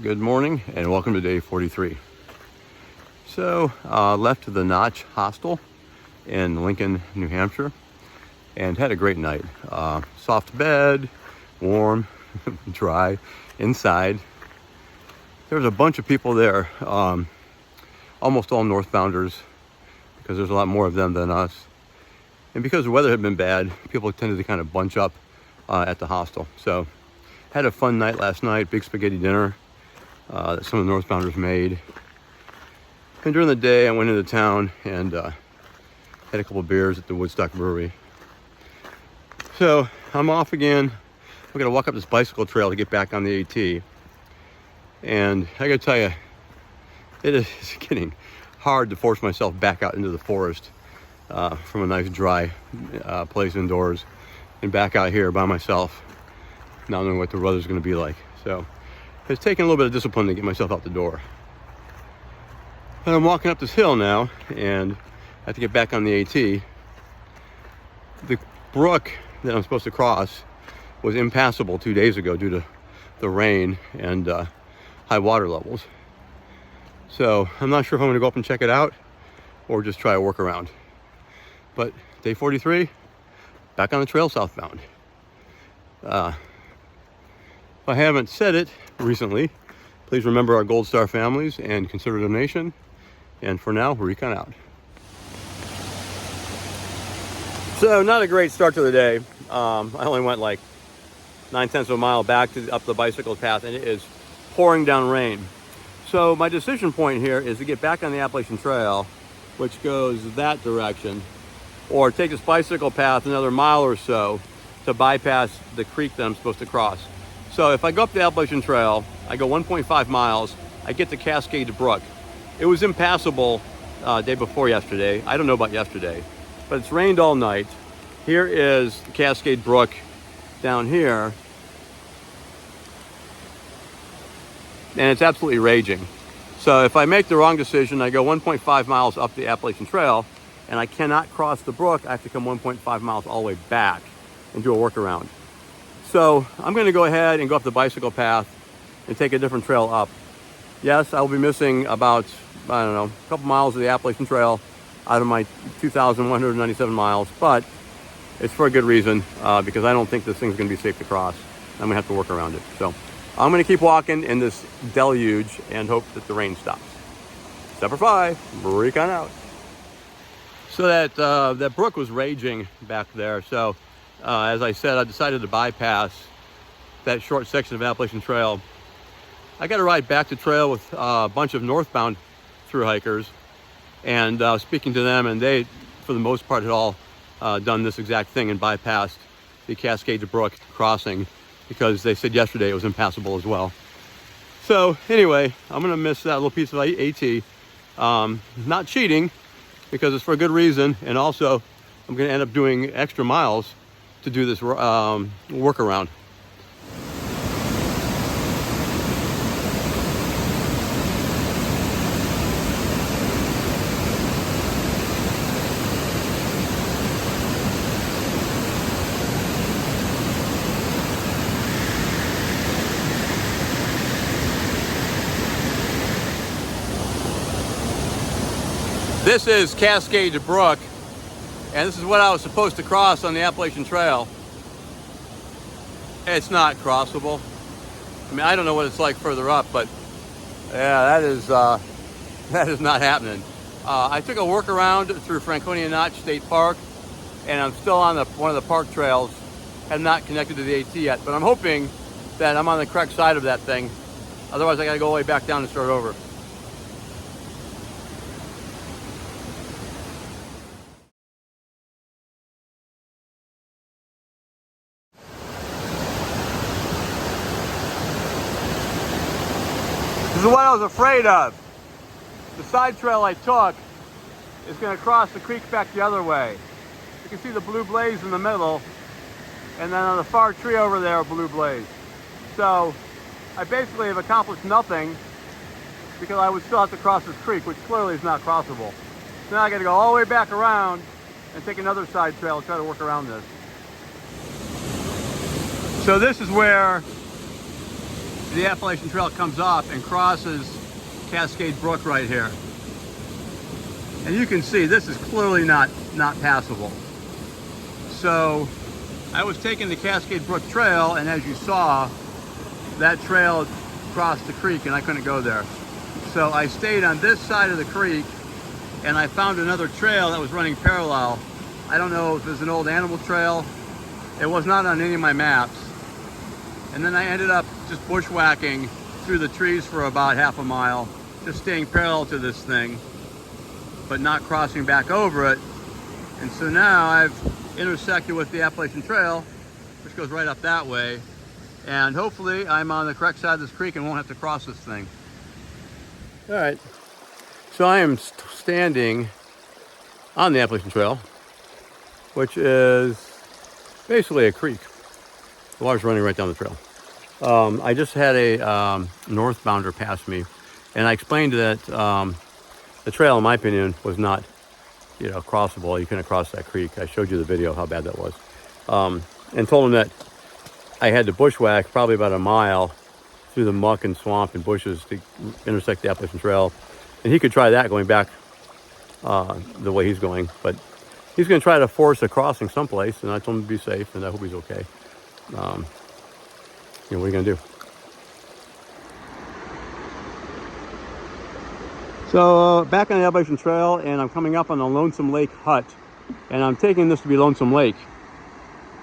Good morning and welcome to day 43. So left the Notch Hostel in Lincoln, New Hampshire, and had a great night. Soft bed, warm, dry, inside. There was a bunch of people there, almost all northbounders, because there's a lot more of them than us. And because the weather had been bad, people tended to kind of bunch up at the hostel. So had a fun night last night, big spaghetti dinner that some of the northbounders made. And during the day I went into town and had a couple of beers at the Woodstock Brewery. So I'm off again. I'm gonna walk up this bicycle trail to get back on the AT. And I gotta tell you, it is getting hard to force myself back out into the forest from a nice dry place indoors and back out here by myself, not knowing what the weather's gonna be like. So it's taken a little bit of discipline to get myself out the door. But I'm walking up this hill now and I have to get back on the AT. The brook that I'm supposed to cross was impassable 2 days ago due to the rain and high water levels. So I'm not sure if I'm gonna go up and check it out or just try a workaround. But day 43, back on the trail southbound. If I haven't said it recently, please remember our Gold Star families and consider a donation. And for now, Recon out. So not a great start to the day. I only went like 9/10 of a mile back up the bicycle path, and it is pouring down rain. So my decision point here is to get back on the Appalachian Trail, which goes that direction, or take this bicycle path another mile or so to bypass the creek that I'm supposed to cross. So if I go up the Appalachian Trail, I go 1.5 miles, I get to Cascade Brook. It was impassable day before yesterday. I don't know about yesterday, but it's rained all night. Here is the Cascade Brook down here, and it's absolutely raging. So if I make the wrong decision, I go 1.5 miles up the Appalachian Trail, and I cannot cross the brook. I have to come 1.5 miles all the way back and do a workaround. So I'm going to go ahead and go up the bicycle path and take a different trail up. Yes, I will be missing about, I don't know, a couple miles of the Appalachian Trail out of my 2,197 miles, but it's for a good reason, because I don't think this thing's going to be safe to cross. I'm going to have to work around it. So I'm going to keep walking in this deluge and hope that the rain stops. Step 5, Recon out. So that brook was raging back there. So as I said, I decided to bypass that short section of Appalachian Trail. I got to ride back to trail with a bunch of northbound through hikers, and speaking to them, and they, for the most part, had all done this exact thing and bypassed the Cascade Brook crossing because they said yesterday it was impassable as well. So anyway, I'm going to miss that little piece of AT. Not cheating, because it's for a good reason, and also I'm going to end up doing extra miles to do this workaround. This is Cascade Brook, and this is what I was supposed to cross on the Appalachian Trail. It's not crossable. I mean, I don't know what it's like further up, but yeah, that is not happening. I took a workaround through Franconia Notch State Park, and I'm still on one of the park trails. Have not connected to the AT yet, but I'm hoping that I'm on the correct side of that thing. Otherwise, I got to go all the way back down and start over. This is what I was afraid of. The side trail I took is going to cross the creek back the other way. You can see the blue blaze in the middle, and then on the far tree over there, a blue blaze. So I basically have accomplished nothing because I would still have to cross this creek, which clearly is not crossable. So now I got to go all the way back around and take another side trail and try to work around this. So this is where the Appalachian Trail comes off and crosses Cascade Brook right here. And you can see this is clearly not passable. So I was taking the Cascade Brook Trail, and as you saw, that trail crossed the creek and I couldn't go there. So I stayed on this side of the creek and I found another trail that was running parallel. I don't know if it was an old animal trail. It was not on any of my maps. And then I ended up just bushwhacking through the trees for about half a mile, just staying parallel to this thing, but not crossing back over it. And so now I've intersected with the Appalachian Trail, which goes right up that way. And hopefully I'm on the correct side of this creek and won't have to cross this thing. All right, so I am standing on the Appalachian Trail, which is basically a creek. The water's running right down the trail. I just had a northbounder pass me, and I explained that the trail, in my opinion, was not, crossable. You couldn't cross that creek. I showed you the video how bad that was, and told him that I had to bushwhack probably about a mile through the muck and swamp and bushes to intersect the Appalachian Trail, and he could try that going back the way he's going, but he's going to try to force a crossing someplace, and I told him to be safe, and I hope he's okay. What are you going to do? So back on the Appalachian Trail, and I'm coming up on the Lonesome Lake Hut, and I'm taking this to be Lonesome Lake,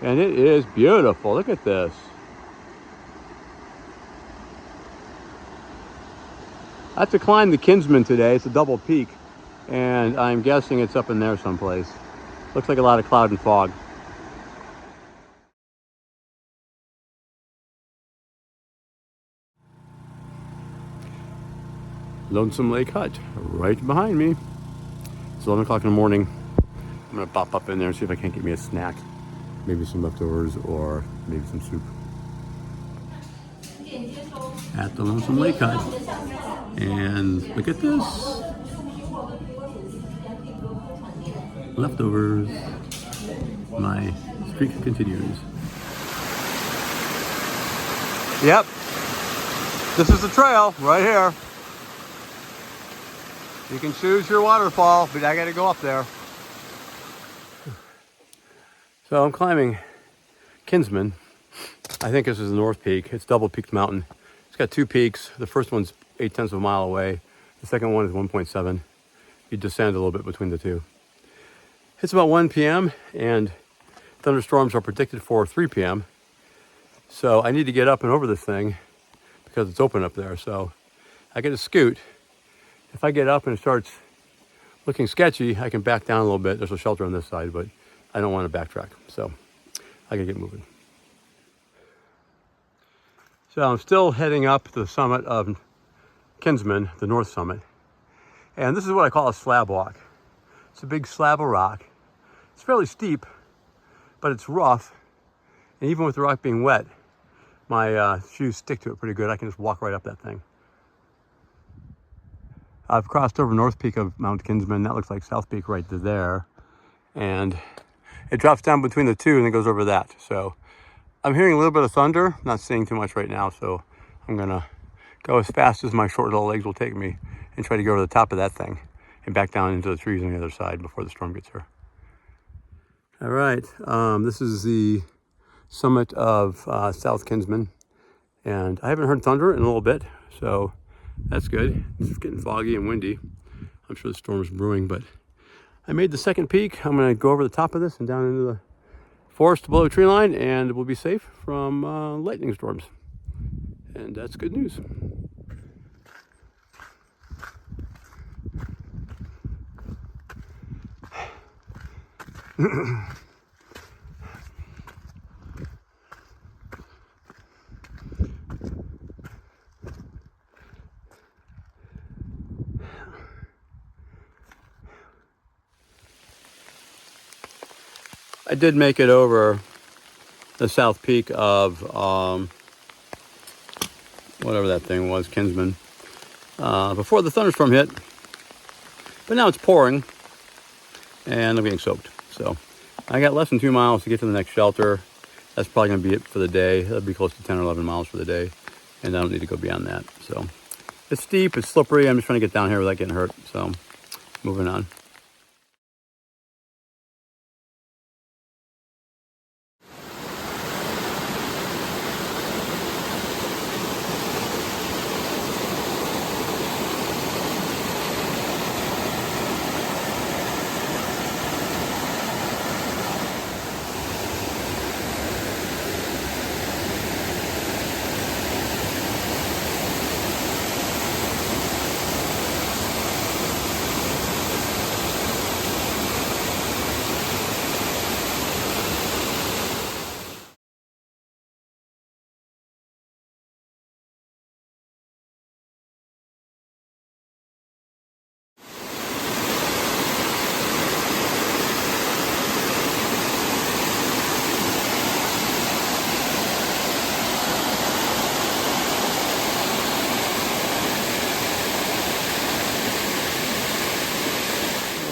and it is beautiful. Look at this. I have to climb the Kinsman today. It's a double peak, and I'm guessing it's up in there someplace. Looks like a lot of cloud and fog. Lonesome Lake Hut, right behind me. It's 11 o'clock in the morning. I'm gonna pop up in there and see if I can't get me a snack. Maybe some leftovers or maybe some soup. At the Lonesome Lake Hut. And look at this. Leftovers. My streak continues. Yep. This is the trail right here. You can choose your waterfall, but I gotta go up there. So I'm climbing Kinsman. I think this is the North Peak. It's double peaked mountain. It's got two peaks. The first one's 0.8 of a mile away. The second one is 1.7. You descend a little bit between the two. It's about 1 p.m. and thunderstorms are predicted for 3 p.m. So I need to get up and over this thing because it's open up there. So I get a scoot. If I get up and it starts looking sketchy, I can back down a little bit. There's a shelter on this side, but I don't want to backtrack. So I gotta get moving. So I'm still heading up the summit of Kinsman, the north summit. And this is what I call a slab walk. It's a big slab of rock. It's fairly steep, but it's rough. And even with the rock being wet, my shoes stick to it pretty good. I can just walk right up that thing. I've crossed over North Peak of Mount Kinsman. That looks like South Peak right there. And it drops down between the two and then goes over that. So I'm hearing a little bit of thunder, not seeing too much right now. So I'm gonna go as fast as my short little legs will take me and try to go to the top of that thing and back down into the trees on the other side before the storm gets here. All right, this is the summit of South Kinsman. And I haven't heard thunder in a little bit, so that's good. It's getting foggy and windy. I'm sure the storm is brewing, but I made the second peak. I'm gonna go over the top of this and down into the forest below tree line, and we'll be safe from lightning storms. And that's good news. I did make it over the south peak of whatever that thing was, Kinsman, before the thunderstorm hit. But now it's pouring and I'm getting soaked. So I got less than 2 miles to get to the next shelter. That's probably gonna be it for the day. That'll be close to 10 or 11 miles for the day. and I don't need to go beyond that. So it's steep, it's slippery. I'm just trying to get down here without getting hurt. So moving on.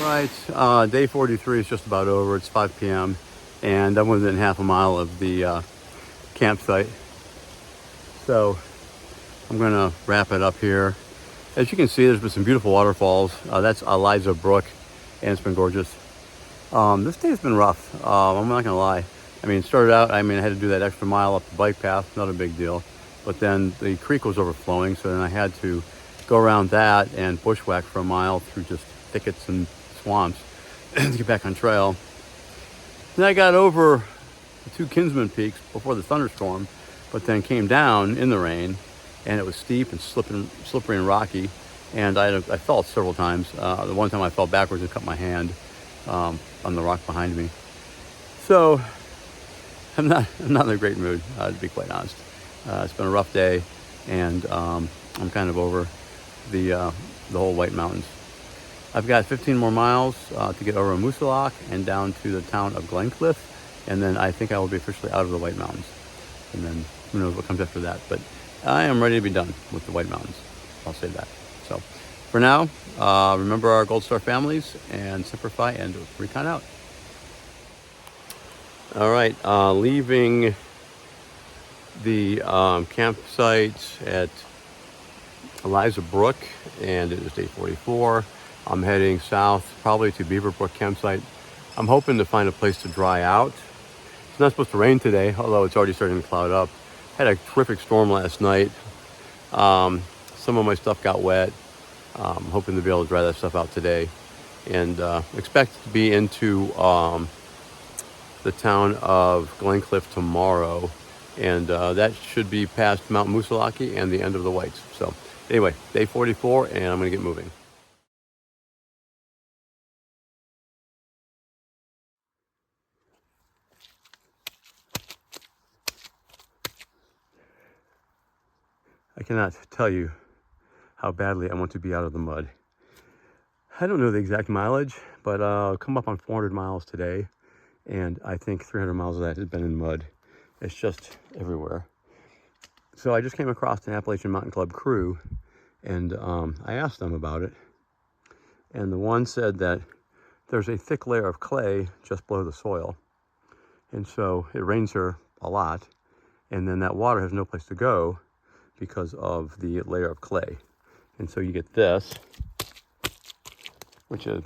Right, day 43 is just about over. It's 5 p.m. and I'm within half a mile of the campsite. So I'm gonna wrap it up here. As you can see, there's been some beautiful waterfalls. That's Eliza Brook, and it's been gorgeous. This day's been rough. I'm not gonna lie. I mean, it started out, I had to do that extra mile up the bike path, not a big deal. But then the creek was overflowing, so then I had to go around that and bushwhack for a mile through just thickets and swamps to get back on trail. Then I got over the 2 Kinsman peaks before the thunderstorm, but then came down in the rain, and it was steep and slippery and rocky, and I fell several times. The one time I fell backwards and cut my hand on the rock behind me. So I'm not in a great mood, to be quite honest. It's been a rough day, and I'm kind of over the whole White Mountains. I've got 15 more miles to get over Moosilauke and down to the town of Glencliff, and then I think I will be officially out of the White Mountains. And then who knows what comes after that. But I am ready to be done with the White Mountains. I'll say that. So for now, remember our Gold Star families, and Semper Fi, and Recon out. All right, leaving the campsite at Eliza Brook, and it is day 44. I'm heading south, probably to Beaver Brook campsite. I'm hoping to find a place to dry out. It's not supposed to rain today, although it's already starting to cloud up. Had a terrific storm last night. Some of my stuff got wet. I'm hoping to be able to dry that stuff out today, and expect to be into the town of Glencliff tomorrow, and that should be past Mount Moosilauke and the end of the Whites. So anyway, day 44, and I'm going to get moving. I cannot tell you how badly I want to be out of the mud. I don't know the exact mileage, but I'll come up on 400 miles today, and I think 300 miles of that has been in mud. It's just everywhere. So I just came across an Appalachian Mountain Club crew, and I asked them about it. And the one said that there's a thick layer of clay just below the soil. And so it rains here a lot, and then that water has no place to go because of the layer of clay. And so you get this, which is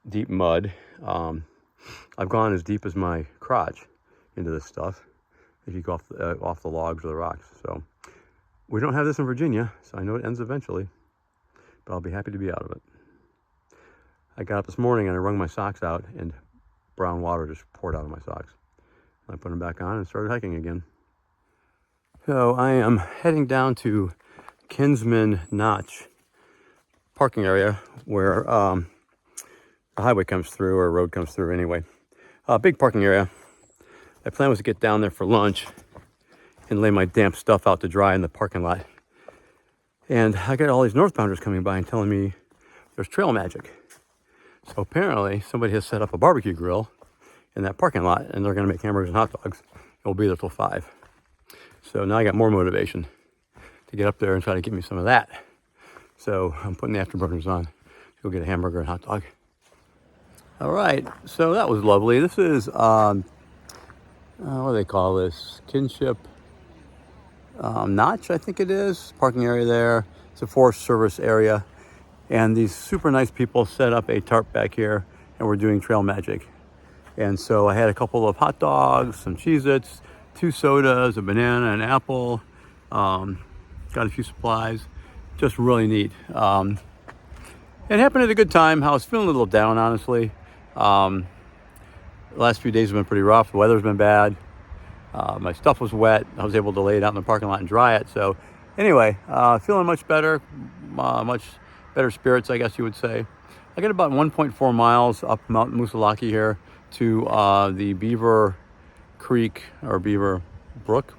deep mud. I've gone as deep as my crotch into this stuff if you go off the logs or the rocks. So we don't have this in Virginia, so I know it ends eventually, but I'll be happy to be out of it. I got up this morning and I wrung my socks out, and brown water just poured out of my socks. I put them back on and started hiking again. So I am heading down to Kinsman Notch parking area where a highway comes through, or a road comes through anyway. Big parking area. My plan was to get down there for lunch and lay my damp stuff out to dry in the parking lot. And I got all these northbounders coming by and telling me there's trail magic. So apparently somebody has set up a barbecue grill in that parking lot, and they're gonna make hamburgers and hot dogs. We'll be there till 5. So now I got more motivation to get up there and try to get me some of that. So I'm putting the afterburners on to go get a hamburger and hot dog. All right, so that was lovely. This is, what do they call this? Kinship Notch, I think it is, parking area there. It's a Forest Service area. And these super nice people set up a tarp back here, and we're doing trail magic. And so I had a couple of hot dogs, some Cheez-Its, 2 sodas, a banana, an apple, got a few supplies, just really neat. It happened at a good time. I was feeling a little down, honestly. The last few days have been pretty rough. The weather's been bad. My stuff was wet. I was able to lay it out in the parking lot and dry it. So anyway, feeling much better, much better spirits, I guess you would say. I got about 1.4 miles up Mount Musalaki here to the Beaver Creek or Beaver Brook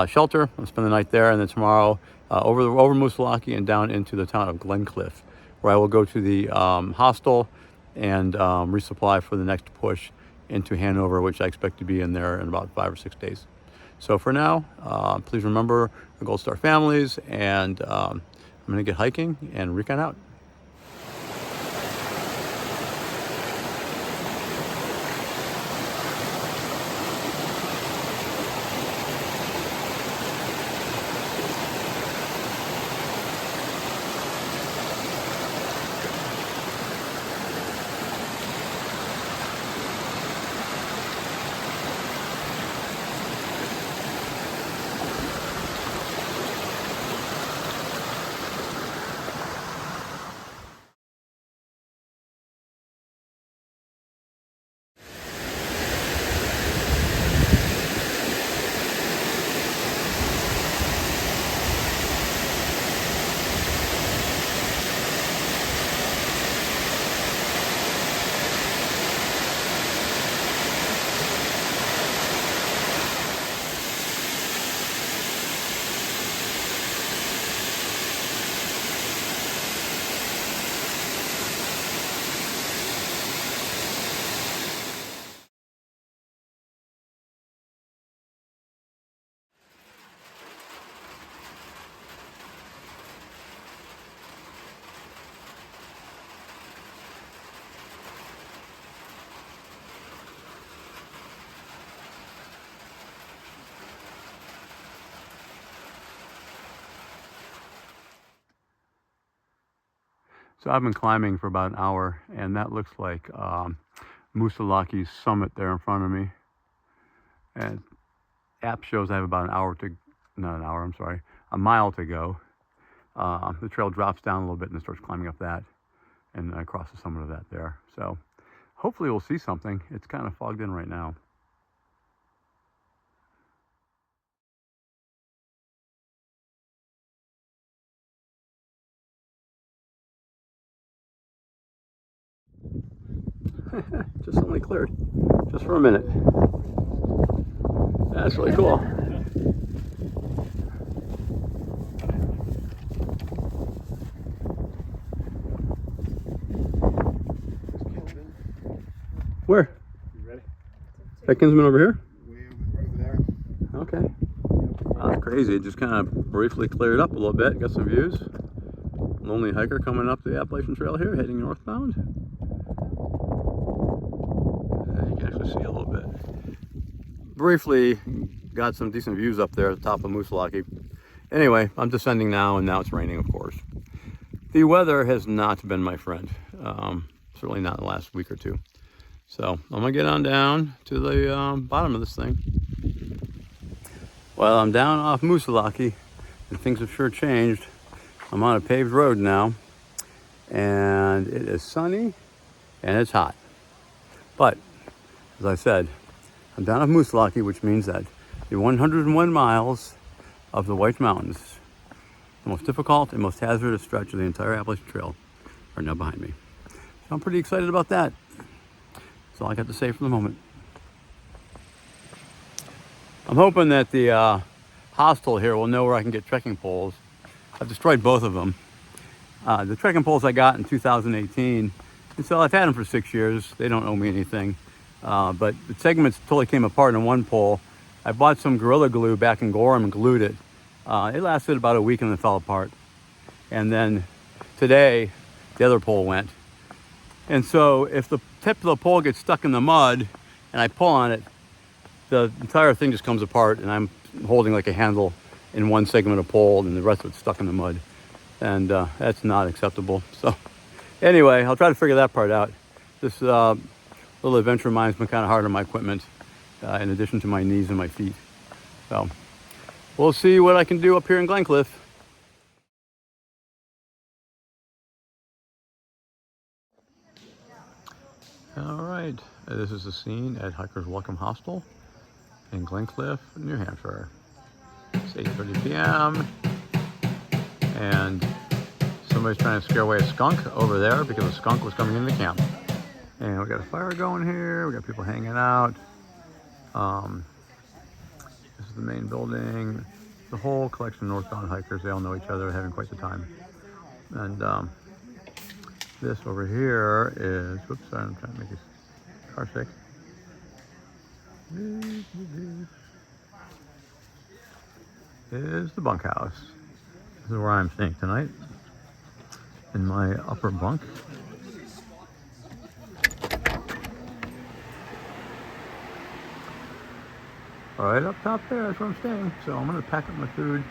shelter. I'll spend the night there, and then tomorrow over Musalaki and down into the town of Glencliff, where I will go to the hostel and resupply for the next push into Hanover, which I expect to be in there in about 5 or 6 days. So for now, please remember the Gold Star families, and I'm going to get hiking and Recon out. So I've been climbing for about an hour, and that looks like Musalaki's summit there in front of me. And app shows I have about a mile to go. The trail drops down a little bit and it starts climbing up that, and across the summit of that there. So hopefully we'll see something. It's kind of fogged in right now. Just suddenly cleared, just for a minute. That's really cool. Where? You ready? That Kinsman over here? Way over there. Okay. Wow, that's crazy. It just kind of briefly cleared up a little bit. Got some views. Lonely hiker coming up the Appalachian Trail here, heading northbound. You can actually see a little bit. Briefly got some decent views up there at the top of Musalaki. Anyway, I'm descending now, and now it's raining, of course. The weather has not been my friend. Certainly not in the last week or two. So I'm gonna get on down to the bottom of this thing. Well, I'm down off Musalaki, and things have sure changed. I'm on a paved road now, and it is sunny and it's hot. But as I said, I'm down off Musalaki, which means that the 101 miles of the White Mountains, the most difficult and most hazardous stretch of the entire Appalachian Trail, are now behind me. So I'm pretty excited about that. That's all I got to say for the moment. I'm hoping that the hostel here will know where I can get trekking poles. I've destroyed both of them. The trekking poles I got in 2018, and so I've had them for 6 years. They don't owe me anything. But the segments totally came apart in one pole. I bought some Gorilla Glue back in Gorham and glued it. It lasted about a week and then fell apart. And then today, the other pole went. And so if the tip of the pole gets stuck in the mud and I pull on it, the entire thing just comes apart, and I'm holding like a handle in one segment of pole and the rest of it's stuck in the mud. And that's not acceptable. So anyway, I'll try to figure that part out. This little adventure of mine has been kind of hard on my equipment, in addition to my knees and my feet. So we'll see what I can do up here in Glencliff. All right, this is the scene at Hiker's Welcome Hostel in Glencliff, New Hampshire. It's 8:30 p.m. and somebody's trying to scare away a skunk over there because a skunk was coming into camp. And we got a fire going here. We got people hanging out. This is the main building. The whole collection of northbound hikers. They all know each other, having quite the time. And this over here is, whoops, sorry, I'm trying to make this car sick. Is the bunkhouse. This is where I'm staying tonight, in my upper bunk. Right up top there, that's where I'm staying. So I'm gonna pack up my food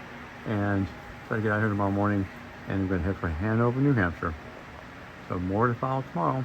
and try to get out here tomorrow morning, and I'm gonna head for Hanover, New Hampshire. So more to follow tomorrow.